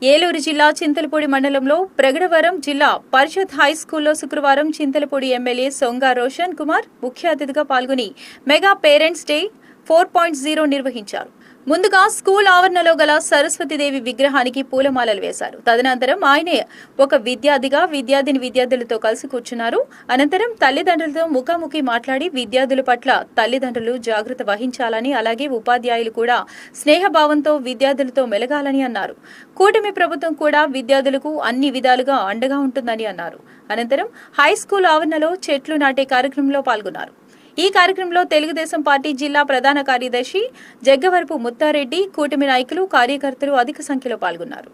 ఏలూరు జిల్లా చింతలపూడి మండలంలో ప్రగడవరం జిల్లా పరిషత్ హై స్కూల్లో శుక్రవారం చింతలపూడి ఎమ్మెల్యే సొంగ రోషన్ కుమార్ ముఖ్య అతిథిగా పాల్గొని మెగా పేరెంట్స్ డే 4.0 నిర్వహించారు. ముందుగా స్కూల్ ఆవరణలో గల సరస్వతీదేవి విగ్రహానికి పూలమాలలు వేశారు. తదనంతరం ఆయనే ఒక విద్యార్థులతో కలిసి కూర్చున్నారు. అనంతరం తల్లిదండ్రులతో ముఖాముఖి మాట్లాడి విద్యార్థుల పట్ల తల్లిదండ్రులు జాగ్రత్త వహించాలని, అలాగే ఉపాధ్యాయులు కూడా స్నేహభావంతో విద్యార్థులతో మెలగాలని అన్నారు. కూటమి ప్రభుత్వం కూడా విద్యార్థులకు అన్ని విధాలుగా అండగా ఉంటుందని అన్నారు. అనంతరం హై స్కూల్ ఆవరణలో చెట్లు నాటే కార్యక్రమంలో పాల్గొన్నారు. ఈ కార్యక్రమంలో తెలుగుదేశం పార్టీ జిల్లా ప్రధాన కార్యదర్శి జగ్గవరపు ముత్తారెడ్డి, కూటమి నాయకులు, కార్యకర్తలు అధిక సంఖ్యలో పాల్గొన్నారు.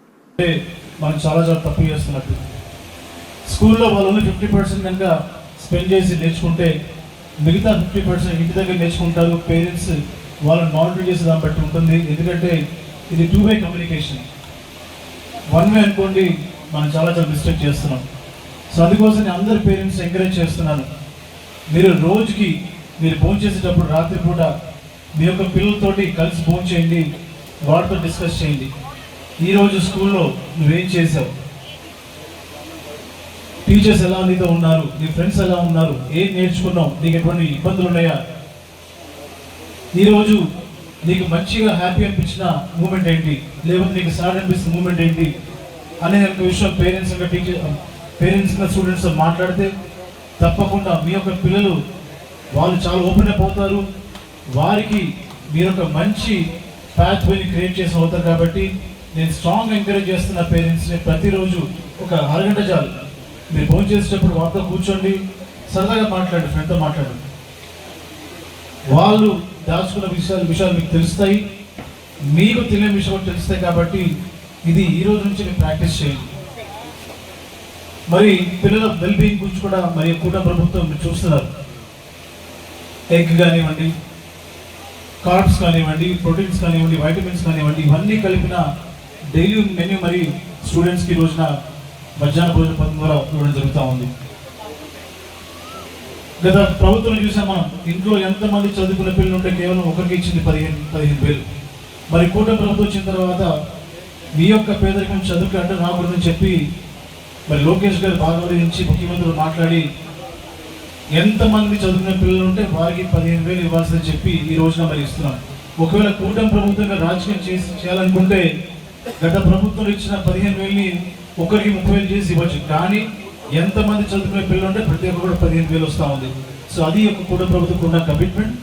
మనం చాలా తప్పు చేస్తున్నట్టు స్కూల్లో వాళ్ళు 50% కనుక స్పెండ్ చేసి నేర్చుకుంటే మిగతా 50% ఇంటి దగ్గర నేర్చుకుంటారు. పేరెంట్స్ వాళ్ళని మానిటర్ చేసే దాన్ని బట్టి ఉంటుంది. ఎందుకంటే ఇది 2-way కమ్యూనికేషన్. 1-way అనుకోండి మనం చాలా మిస్టేక్ చేస్తున్నాం. సో అందుకోసం అందరు పేరెంట్స్ ఎంకరేజ్ చేస్తున్నాను. మీరు రోజుకి మీరు భోజనం చేసేటప్పుడు రాత్రిపూట మీ యొక్క పిల్లలతోటి కలిసి భోజనం చేయండి, వాటితో డిస్కస్ చేయండి. ఈరోజు స్కూల్లో నువ్వేం చేసావు, టీచర్స్ ఎలా నీతో ఉన్నారు, నీ ఫ్రెండ్స్ ఎలా ఉన్నారు, ఏం నేర్చుకున్నావు, నీకు ఎటువంటి ఇబ్బందులు ఉన్నాయా, ఈరోజు నీకు మంచిగా హ్యాపీ అనిపించిన మూమెంట్ ఏంటి, లేకపోతే నీకు సాడ్ అనిపిస్తున్న మూమెంట్ ఏంటి అనే విషయం పేరెంట్స్ స్టూడెంట్స్ మాట్లాడితే తప్పకుండా మీ యొక్క పిల్లలు వాళ్ళు చాలా ఓపెన్ అప్ అవుతారు. వారికి మీరు ఒక మంచి పాత్ వేని క్రియేట్ చేసి అవుతారు. కాబట్టి నేను స్ట్రాంగ్ ఎంకరేజ్ చేస్తున్న పేరెంట్స్ని ప్రతిరోజు ఒక అరగంట చాలు మీరు భోజనం చేసేటప్పుడు వాళ్ళతో కూర్చోండి, సరదాగా మాట్లాడండి, ఫ్రెండ్తో మాట్లాడండి. వాళ్ళు దాచుకున్న విషయాలు మీకు తెలుస్తాయి, మీకు తెలియని విషయాలు తెలుస్తాయి. కాబట్టి ఇది ఈ రోజు నుంచి మీరు ప్రాక్టీస్ చేయండి. మరి పిల్లల వెల్బీయింగ్ గురించి కూడా మరి కూటమి ప్రభుత్వం చూస్తున్నారు. ఎగ్ కానివ్వండి, కార్బ్స్ కానివ్వండి, ప్రోటీన్స్ కానివ్వండి, వైటమిన్స్ కానివ్వండి, ఇవన్నీ కలిపిన డైలీ మెన్యూ మరి స్టూడెంట్స్కి ఈ రోజున మధ్యాహ్న భోజన పథకం ద్వారా ఇవ్వడం జరుగుతూ ఉంది. గత ప్రభుత్వం చూసాం మనం, ఇంట్లో ఎంతమంది చదువుకున్న పిల్లలు ఉంటే కేవలం ఒకరికి ఇచ్చింది 15,000. మరి కూటమి ప్రభుత్వం వచ్చిన తర్వాత మీ యొక్క పేదరికం చదువుకి అంటే రాకూడదని చెప్పి మరి లోకేష్ గారు భాగవహించి ముఖ్యమంత్రులు మాట్లాడి ఎంతమంది చదువుకునే పిల్లలు ఉంటే వారికి 15,000 ఇవ్వాల్సిందని చెప్పి ఈ రోజున మరి ఇస్తున్నాం. ఒకవేళ కూటమి ప్రభుత్వంగా రాజకీయం చేయాలనుకుంటే గత ప్రభుత్వం ఇచ్చిన 15,000ని ఒకరికి 30,000 చేసి ఇవ్వచ్చు. కానీ ఎంతమంది చదువుకునే పిల్లలు ఉంటే ప్రతి ఒక్కరు కూడా 15,000 వస్తూ ఉంది. సో అది ఒక కూటమి ప్రభుత్వం ఉన్న కమిట్మెంట్.